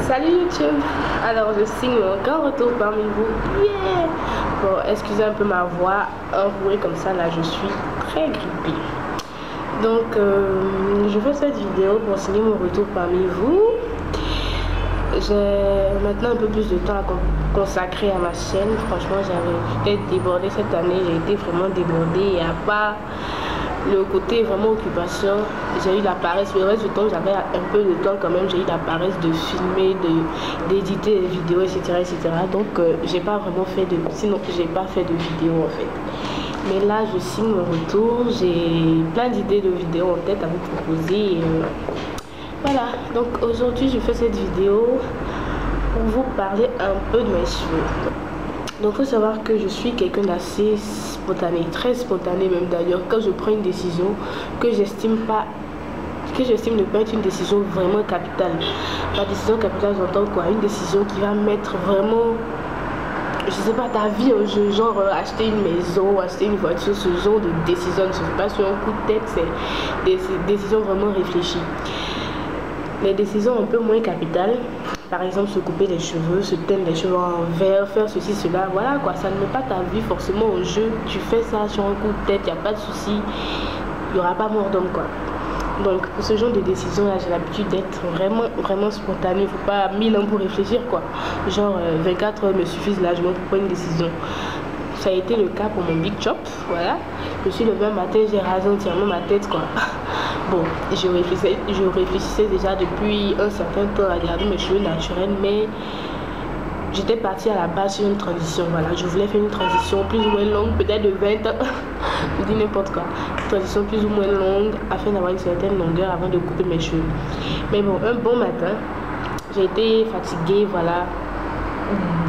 Salut YouTube. Alors je signe mon grand retour parmi vous. Yeah. Bon, excusez un peu ma voix enrouée comme ça, là je suis très grippée. Donc je fais cette vidéo pour signer mon retour parmi vous. J'ai maintenant un peu plus de temps à consacrer à ma chaîne. Franchement, j'avais peut-être débordé cette année, j'ai été vraiment débordée et à part le côté vraiment occupation, j'ai eu la paresse. Le reste du temps, j'avais un peu de temps quand même. J'ai eu la paresse de filmer, d'éditer des vidéos, etc. Donc, j'ai pas vraiment fait de... Sinon, j'ai pas fait de vidéo en fait. Mais là, je signe mon retour. J'ai plein d'idées de vidéos en tête à vous proposer. Et, voilà. Donc, aujourd'hui, je fais cette vidéo pour vous parler un peu de mes cheveux. Donc, il faut savoir que je suis quelqu'un d'assez spontané, très spontané même d'ailleurs. Quand je prends une décision que j'estime ne pas être une décision vraiment capitale. La décision capitale, j'entends quoi? Une décision qui va mettre vraiment, je sais pas, ta vie en jeu, genre acheter une maison, acheter une voiture, ce genre de décision ne se fait pas sur un coup de tête, c'est des décisions vraiment réfléchies. Les décisions un peu moins capitales, par exemple se couper les cheveux, se teindre les cheveux en vert, faire ceci, cela, voilà quoi, ça ne met pas ta vie forcément au jeu, tu fais ça sur un coup de tête, il n'y a pas de souci, il n'y aura pas mort d'homme quoi. Donc pour ce genre de décision là, j'ai l'habitude d'être vraiment spontané, il ne faut pas 1000 ans pour réfléchir quoi, genre 24 heures me suffisent largement pour prendre une décision. Ça a été le cas pour mon big chop, voilà, je suis levé un matin, j'ai rasé entièrement ma tête quoi. Bon, je réfléchissais déjà depuis un certain temps à garder mes cheveux naturels, mais j'étais partie à la base sur une transition. Voilà, je voulais faire une transition plus ou moins longue, peut-être de 20 ans, je dis n'importe quoi. Une transition plus ou moins longue afin d'avoir une certaine longueur avant de couper mes cheveux. Mais bon, un bon matin, j'ai été fatiguée, voilà,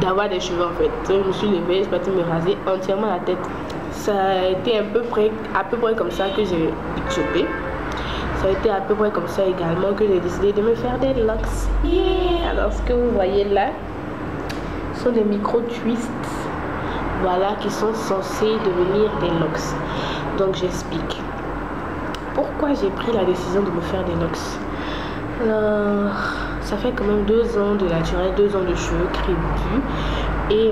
d'avoir des cheveux en fait. Je me suis levée, je suis partie me raser entièrement la tête. Ça a été à peu près comme ça que j'ai chopé. Ça a été à peu près comme ça également que j'ai décidé de me faire des locks. Yeah! Alors ce que vous voyez là sont des micro-twists, voilà, qui sont censés devenir des locks. Donc j'explique. Pourquoi j'ai pris la décision de me faire des locks? Alors, ça fait quand même 2 ans de naturel, 2 ans de cheveux crépus. Et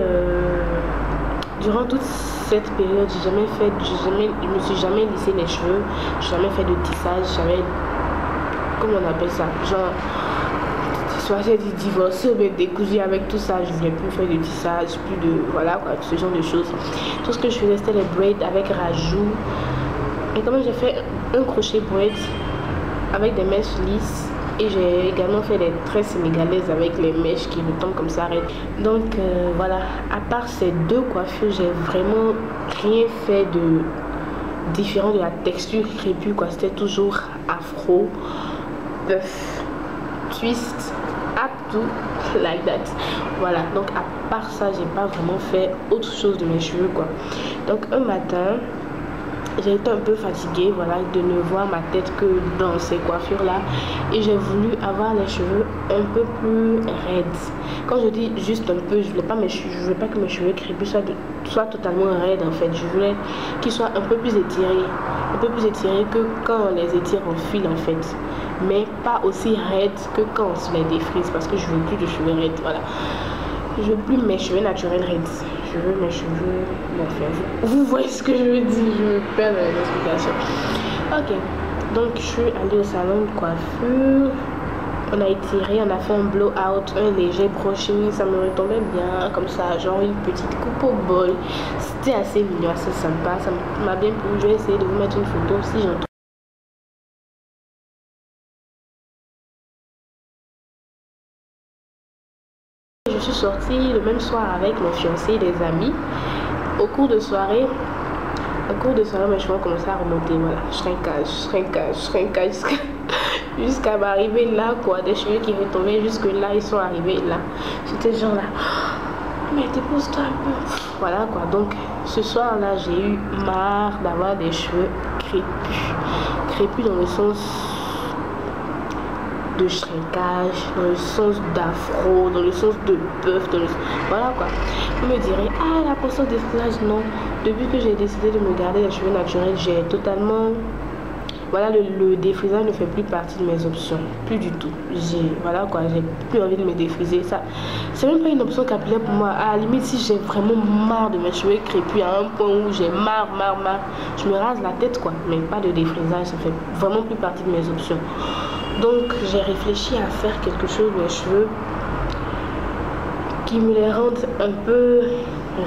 durant toute cette période, je me suis jamais lissé les cheveux, j'ai jamais fait de tissage, jamais, comment on appelle ça, genre, soit j'ai divorcé ou bien décousu avec tout ça, je voulais plus faire de tissage, plus de, voilà quoi, ce genre de choses. Tout ce que je faisais c'était les braids avec rajout. Et quand même j'ai fait un crochet braid avec des mèches lisses. Et j'ai également fait des tresses sénégalaises avec les mèches qui retombent comme ça. Donc voilà, à part ces 2 coiffures, j'ai vraiment rien fait de différent de la texture crépue quoi. C'était toujours afro, puff, twist, up to like that. Voilà, donc à part ça, j'ai pas vraiment fait autre chose de mes cheveux quoi. Donc un matin, j'ai été un peu fatiguée, voilà, de ne voir ma tête que dans ces coiffures là, et j'ai voulu avoir les cheveux un peu plus raides. Quand je dis juste un peu, je voulais pas que mes cheveux crépus soient totalement raides en fait. Je voulais qu'ils soient un peu plus étirés, que quand on les étire en fil en fait, mais pas aussi raides que quand on se les défrise, parce que je veux plus de cheveux raides, voilà. Je veux plus mes cheveux naturels raides. Je veux mes cheveux... Vous voyez ce que je veux dire, je me perds dans l'explication. Ok, donc je suis allée au salon de coiffure. On a étiré, on a fait un blowout, un léger brushing. Ça me retombait bien, comme ça, genre une petite coupe au bol. C'était assez mignon, assez sympa. Ça m'a bien plu. Je vais essayer de vous mettre une photo si j'en trouve. Je suis sortie le même soir avec mon fiancé et des amis. Au cours de soirée, mes cheveux ont commencé à remonter. Voilà, shrinkage jusqu'à m'arriver là quoi. Des cheveux qui retombaient jusque là, ils sont arrivés là. J'étais genre là, mais dépose-toi un peu. Voilà quoi. Donc ce soir là, j'ai eu marre d'avoir des cheveux crépus dans le sens de shrinkage, dans le sens d'afro, dans le sens de bœuf, voilà quoi. Vous me direz, ah la potion d'effleurage, non. Depuis que j'ai décidé de me garder les cheveux naturels, j'ai totalement voilà, le défrisage ne fait plus partie de mes options, plus du tout. Voilà quoi, j'ai plus envie de me défriser. Ça, c'est même pas une option capillaire pour moi. À la limite, si j'ai vraiment marre de mes cheveux crépus à un point où j'ai marre, je me rase la tête quoi, mais pas de défrisage, ça fait vraiment plus partie de mes options. Donc j'ai réfléchi à faire quelque chose de mes cheveux qui me les rende un peu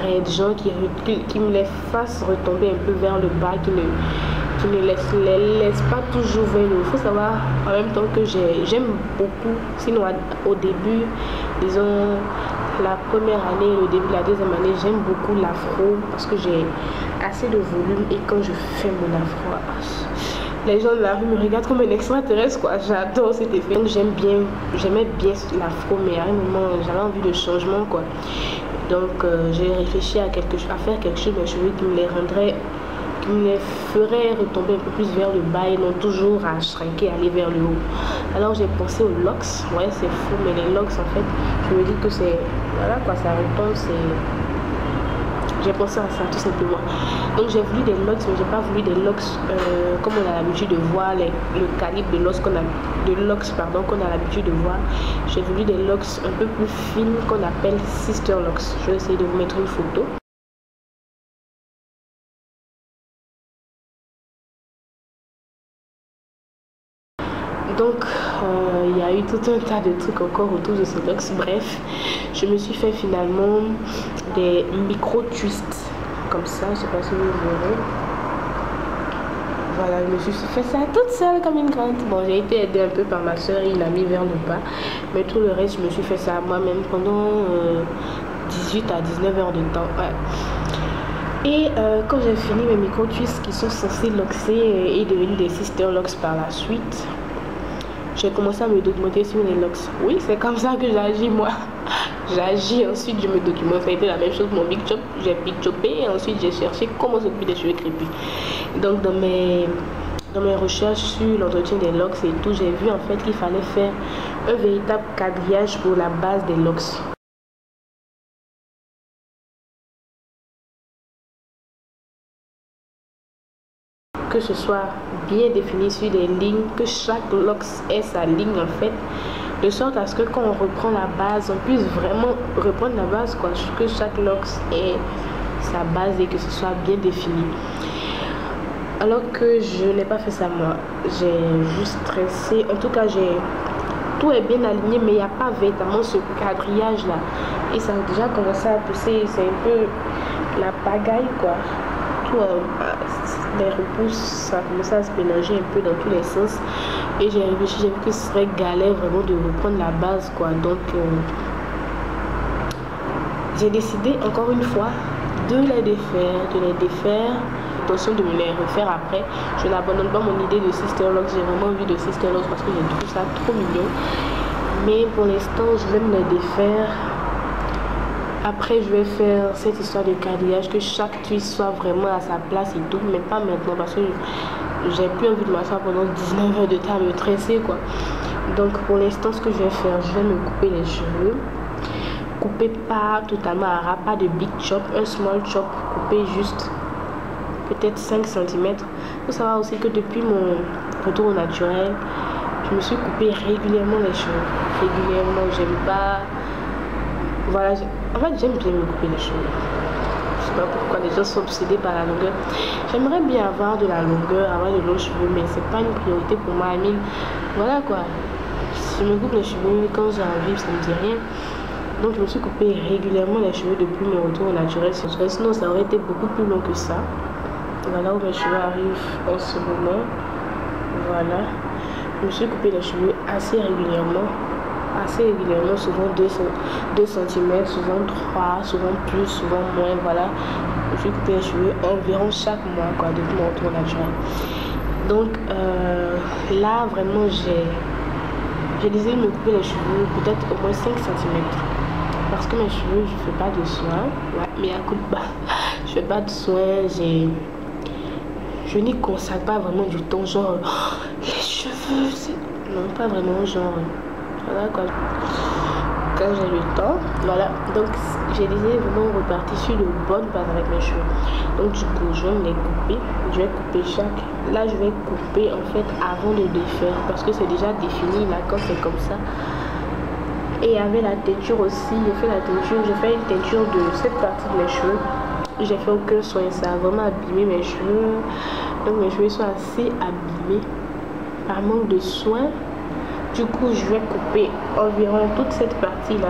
raides, genre qui me les fasse retomber un peu vers le bas, qui ne les laisse pas toujours vers le haut. Il faut savoir en même temps que j'aime beaucoup, sinon au début, disons la première année, le début de la deuxième année, j'aime beaucoup l'afro parce que j'ai assez de volume et quand je fais mon afro, les gens de la rue me regardent comme un extraterrestre quoi. J'adore cet effet. Donc j'aimais bien l'afro, mais à un moment j'avais envie de changement quoi. Donc j'ai réfléchi à faire quelque chose de mes cheveux qui me les ferait retomber un peu plus vers le bas et non toujours à shrinker, aller vers le haut. Alors j'ai pensé aux locks. Ouais, c'est fou, mais les locks en fait, je me dis que c'est voilà quoi, ça retombe, j'ai pensé à ça tout simplement. Donc j'ai voulu des locks, mais j'ai pas voulu des locks comme on a l'habitude de voir, le calibre de locks qu'on a l'habitude de voir. J'ai voulu des locks un peu plus fines qu'on appelle sister locks. Je vais essayer de vous mettre une photo. Donc il y a eu tout un tas de trucs encore autour de ces locks. Bref, je me suis fait finalement des micro twists comme ça, je sais pas si vous verrez. Voilà, je me suis fait ça toute seule comme une grande. Bon, j'ai été aidée un peu par ma soeur, il a mis vers le bas, mais tout le reste je me suis fait ça moi-même pendant 18 à 19 heures de temps. Ouais. Et quand j'ai fini mes micro twists qui sont censés loxer et devenir des sister locks par la suite, j'ai commencé à me documenter sur les locks. Oui, c'est comme ça que j'agis moi. J'agis, ensuite je me documente. Ça a été la même chose pour mon big chop. J'ai big chopé et ensuite j'ai cherché comment s'occuper des cheveux crépus. Donc dans mes recherches sur l'entretien des locks et tout, j'ai vu en fait qu'il fallait faire un véritable quadrillage pour la base des locks. Que ce soit bien défini sur des lignes, que chaque locks ait sa ligne en fait, de sorte à ce que quand on reprend la base, on puisse vraiment reprendre la base quoi, que chaque locks ait sa base et que ce soit bien défini. Alors que je n'ai pas fait ça moi, j'ai juste tressé, en tout cas tout est bien aligné, mais il n'y a pas véritablement ce quadrillage là et ça a déjà commencé à pousser, c'est un peu la pagaille quoi. Les repousses, ça a commencé à se mélanger un peu dans tous les sens et j'ai réfléchi, j'ai vu que ce serait galère vraiment de reprendre la base quoi. Donc j'ai décidé encore une fois de les défaire, attention de me les refaire après. Je n'abandonne pas mon idée de sister locks, j'ai vraiment envie de sister locks parce que je trouve ça trop mignon, mais pour l'instant je vais me les défaire. Après, je vais faire cette histoire de quadrillage, que chaque twist soit vraiment à sa place et tout, mais pas maintenant parce que j'ai plus envie de m'asseoir pendant 19 heures de temps à me tresser quoi. Donc pour l'instant, ce que je vais faire, je vais me couper les cheveux. Couper pas totalement à ras, pas de big chop, un small chop, couper juste peut-être 5 cm. Il faut savoir aussi que depuis mon retour au naturel, je me suis coupé régulièrement les cheveux. Régulièrement, j'aime pas... Voilà, en fait j'aime bien me couper les cheveux. Je sais pas pourquoi les gens sont obsédés par la longueur. J'aimerais bien avoir de la longueur, avoir de longs cheveux, mais c'est pas une priorité pour moi. Voilà quoi. Je me coupe les cheveux quand j'ai envie, ça me dit rien. Donc je me suis coupé régulièrement les cheveux depuis mon retour au naturel. Sinon ça aurait été beaucoup plus long que ça. Voilà où mes cheveux arrivent en ce moment. Voilà. Je me suis coupé les cheveux assez régulièrement, souvent 2 cm, souvent 3, souvent plus, souvent moins, voilà. Je me suis coupé les cheveux environ chaque mois, quoi, depuis mon retour naturel. Donc là, vraiment, j'ai décidé de me couper les cheveux peut-être au moins 5 cm. Parce que mes cheveux, je fais pas de soins. Ouais, mais à coup de bas, je fais pas de soins, je n'y consacre pas vraiment du temps, genre, les cheveux, non, pas vraiment, genre... Voilà quoi. quand j'ai le temps. Voilà, donc j'ai décidé vraiment repartir sur de bonnes bases avec mes cheveux. Donc du coup, je vais me les couper. Je vais couper chaque. Là, je vais couper en fait avant de défaire parce que c'est déjà défini là quand c'est comme ça. Et avec la teinture aussi, j'ai fait la teinture. J'ai fait une teinture de cette partie de mes cheveux. J'ai fait aucun soin, ça a vraiment abîmé mes cheveux. Donc mes cheveux sont assez abîmés par manque de soins. Du coup, je vais couper environ toute cette partie là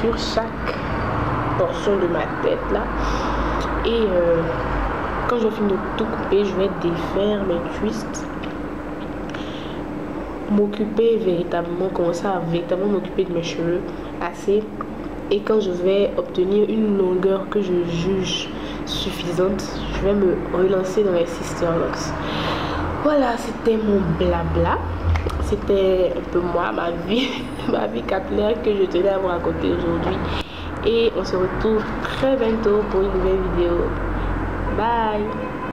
sur chaque portion de ma tête là. Et quand je finis de tout couper, je vais défaire mes twists, m'occuper véritablement, commencer à véritablement m'occuper de mes cheveux assez. Et quand je vais obtenir une longueur que je juge suffisante, je vais me relancer dans les Sister Locks. Voilà, c'était mon blabla. C'était un peu moi, ma vie capillaire que je tenais à vous raconter aujourd'hui. Et on se retrouve très bientôt pour une nouvelle vidéo. Bye!